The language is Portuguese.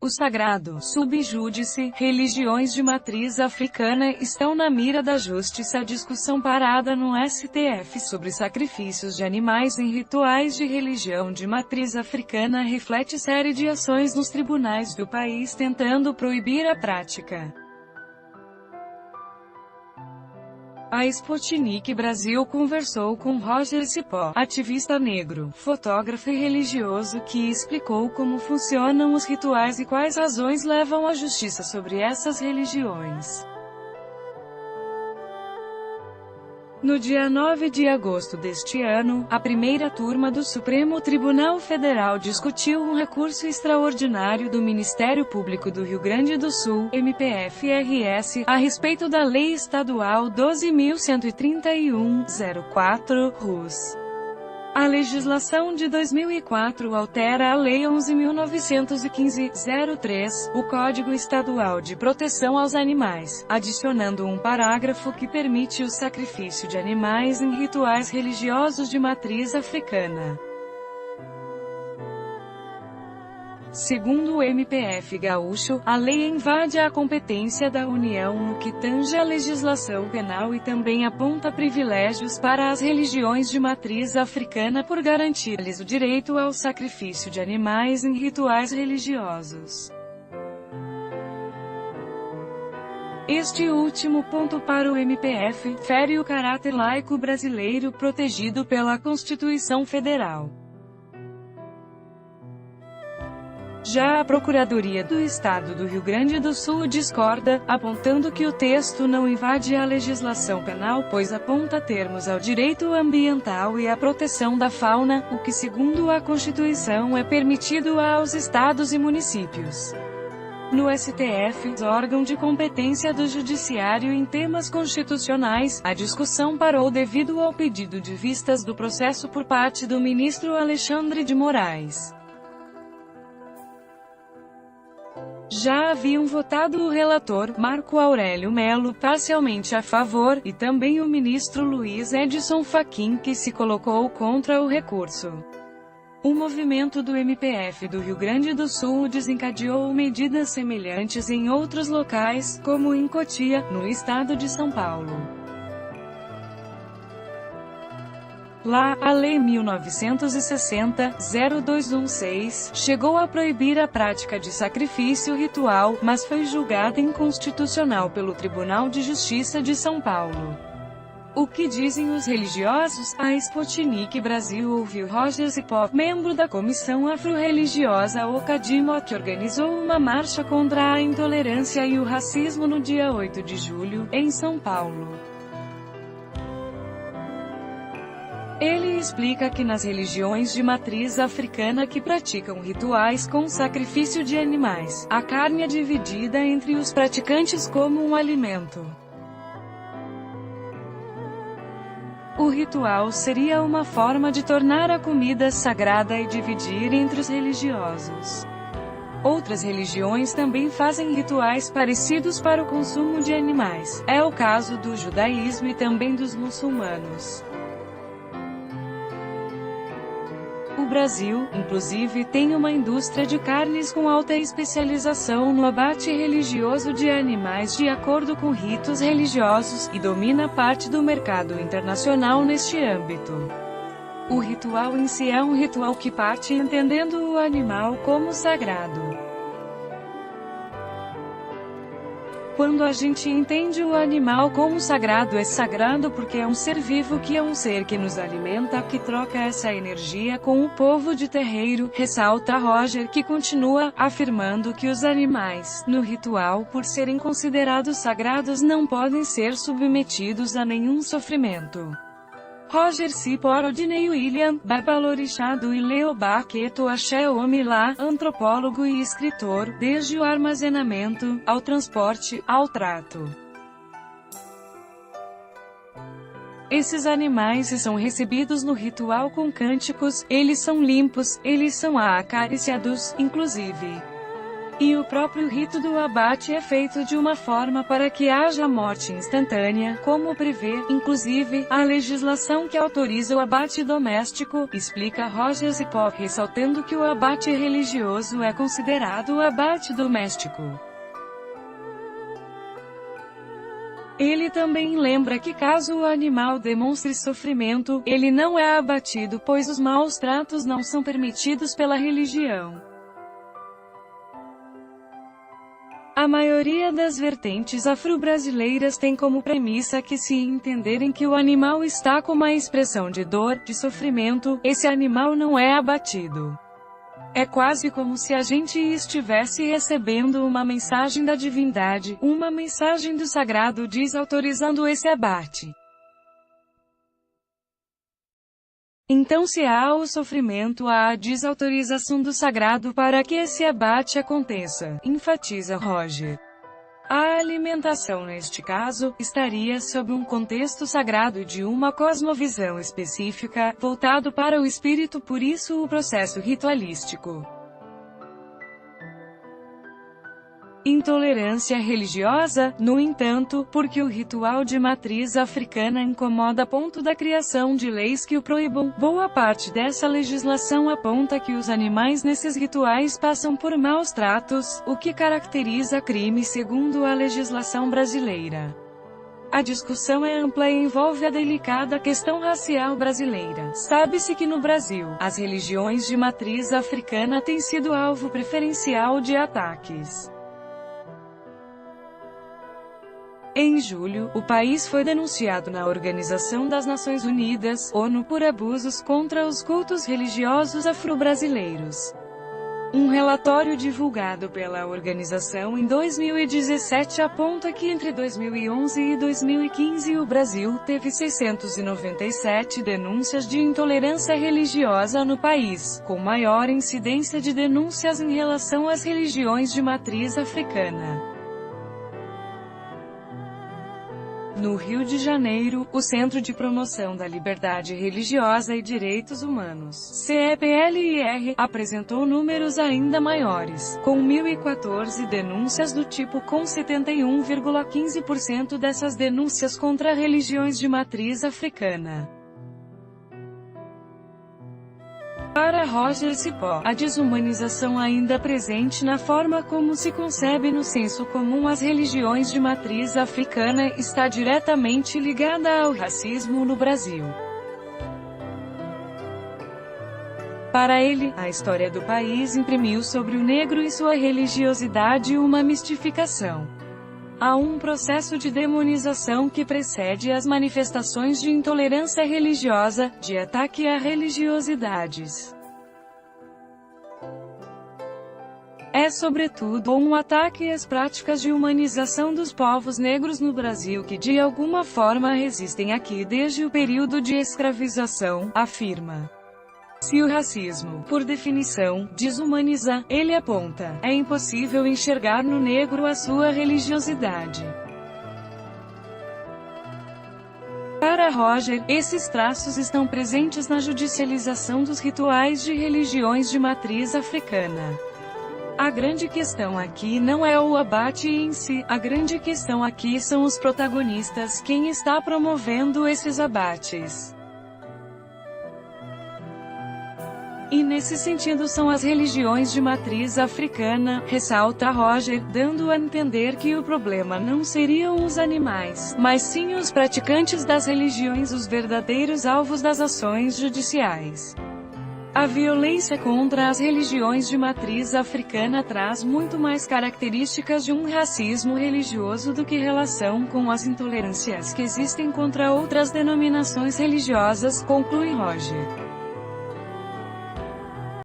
O sagrado, subjúdice, religiões de matriz africana estão na mira da justiça. A discussão parada no STF sobre sacrifícios de animais em rituais de religião de matriz africana reflete série de ações nos tribunais do país tentando proibir a prática. A Sputnik Brasil conversou com Roger Cipó, ativista negro, fotógrafo e religioso, que explicou como funcionam os rituais e quais razões levam à justiça sobre essas religiões. No dia 9 de agosto deste ano, a primeira turma do Supremo Tribunal Federal discutiu um recurso extraordinário do Ministério Público do Rio Grande do Sul, MPF-RS, a respeito da Lei Estadual 12.131/04, RUS. A legislação de 2004 altera a Lei 11.915/03, o Código Estadual de Proteção aos Animais, adicionando um parágrafo que permite o sacrifício de animais em rituais religiosos de matriz africana. Segundo o MPF gaúcho, a lei invade a competência da União no que tange à legislação penal e também aponta privilégios para as religiões de matriz africana por garantir-lhes o direito ao sacrifício de animais em rituais religiosos. Este último ponto para o MPF fere o caráter laico brasileiro protegido pela Constituição Federal. Já a Procuradoria do Estado do Rio Grande do Sul discorda, apontando que o texto não invade a legislação penal, pois aponta termos ao direito ambiental e à proteção da fauna, o que segundo a Constituição é permitido aos estados e municípios. No STF, órgão de competência do Judiciário em temas constitucionais, a discussão parou devido ao pedido de vistas do processo por parte do ministro Alexandre de Moraes. Já haviam votado o relator, Marco Aurélio Melo, parcialmente a favor, e também o ministro Luiz Edson Fachin, que se colocou contra o recurso. O movimento do MPF do Rio Grande do Sul desencadeou medidas semelhantes em outros locais, como em Cotia, no estado de São Paulo. Lá, a Lei 1960-0216 chegou a proibir a prática de sacrifício ritual, mas foi julgada inconstitucional pelo Tribunal de Justiça de São Paulo. O que dizem os religiosos? A Sputnik Brasil ouviu Roger Cipó, membro da Comissão Afro-Religiosa OCADIMO, que organizou uma marcha contra a intolerância e o racismo no dia 8 de julho, em São Paulo. Ele explica que nas religiões de matriz africana que praticam rituais com sacrifício de animais, a carne é dividida entre os praticantes como um alimento. O ritual seria uma forma de tornar a comida sagrada e dividir entre os religiosos. Outras religiões também fazem rituais parecidos para o consumo de animais. É o caso do judaísmo e também dos muçulmanos. O Brasil, inclusive, tem uma indústria de carnes com alta especialização no abate religioso de animais de acordo com ritos religiosos, e domina parte do mercado internacional neste âmbito. O ritual em si é um ritual que parte entendendo o animal como sagrado. Quando a gente entende o animal como sagrado, é sagrado porque é um ser vivo que é um ser que nos alimenta, que troca essa energia com o povo de terreiro, ressalta Roger, que continua, afirmando que os animais, no ritual, por serem considerados sagrados não podem ser submetidos a nenhum sofrimento. Roger Cipó, Rodney William, Babalorixá do Ileobá Queto Axé Omilá, antropólogo e escritor, desde o armazenamento, ao transporte, ao trato. Esses animais são recebidos no ritual com cânticos, eles são limpos, eles são acariciados, inclusive. E o próprio rito do abate é feito de uma forma para que haja morte instantânea, como prevê, inclusive, a legislação que autoriza o abate doméstico, explica Roger Cipó, ressaltando que o abate religioso é considerado o abate doméstico. Ele também lembra que caso o animal demonstre sofrimento, ele não é abatido pois os maus tratos não são permitidos pela religião. A maioria das vertentes afro-brasileiras tem como premissa que se entenderem que o animal está com uma expressão de dor, de sofrimento, esse animal não é abatido. É quase como se a gente estivesse recebendo uma mensagem da divindade, uma mensagem do sagrado desautorizando esse abate. Então se há o sofrimento, há a desautorização do sagrado para que esse abate aconteça, enfatiza Roger. A alimentação neste caso, estaria sob um contexto sagrado de uma cosmovisão específica, voltado para o espírito, por isso o processo ritualístico. Intolerância religiosa, no entanto, porque o ritual de matriz africana incomoda a ponto da criação de leis que o proíbam. Boa parte dessa legislação aponta que os animais nesses rituais passam por maus tratos, o que caracteriza crime segundo a legislação brasileira. A discussão é ampla e envolve a delicada questão racial brasileira. Sabe-se que no Brasil, as religiões de matriz africana têm sido alvo preferencial de ataques. Em julho, o país foi denunciado na Organização das Nações Unidas, ONU, por abusos contra os cultos religiosos afro-brasileiros. Um relatório divulgado pela organização em 2017 aponta que entre 2011 e 2015 o Brasil teve 697 denúncias de intolerância religiosa no país, com maior incidência de denúncias em relação às religiões de matriz africana. No Rio de Janeiro, o Centro de Promoção da Liberdade Religiosa e Direitos Humanos, CEPLIR, apresentou números ainda maiores, com 1.014 denúncias do tipo, com 71,15% dessas denúncias contra religiões de matriz africana. Para Roger Cipó, a desumanização ainda presente na forma como se concebe no senso comum as religiões de matriz africana está diretamente ligada ao racismo no Brasil. Para ele, a história do país imprimiu sobre o negro e sua religiosidade uma mistificação. Há um processo de demonização que precede as manifestações de intolerância religiosa, de ataque a religiosidades. É sobretudo um ataque às práticas de humanização dos povos negros no Brasil que de alguma forma resistem aqui desde o período de escravização, afirma. Se o racismo, por definição, desumaniza, ele aponta, é impossível enxergar no negro a sua religiosidade. Para Roger, esses traços estão presentes na judicialização dos rituais de religiões de matriz africana. A grande questão aqui não é o abate em si, a grande questão aqui são os protagonistas, quem está promovendo esses abates. E nesse sentido são as religiões de matriz africana, ressalta Roger, dando a entender que o problema não seriam os animais, mas sim os praticantes das religiões os verdadeiros alvos das ações judiciais. A violência contra as religiões de matriz africana traz muito mais características de um racismo religioso do que relação com as intolerâncias que existem contra outras denominações religiosas, conclui Roger.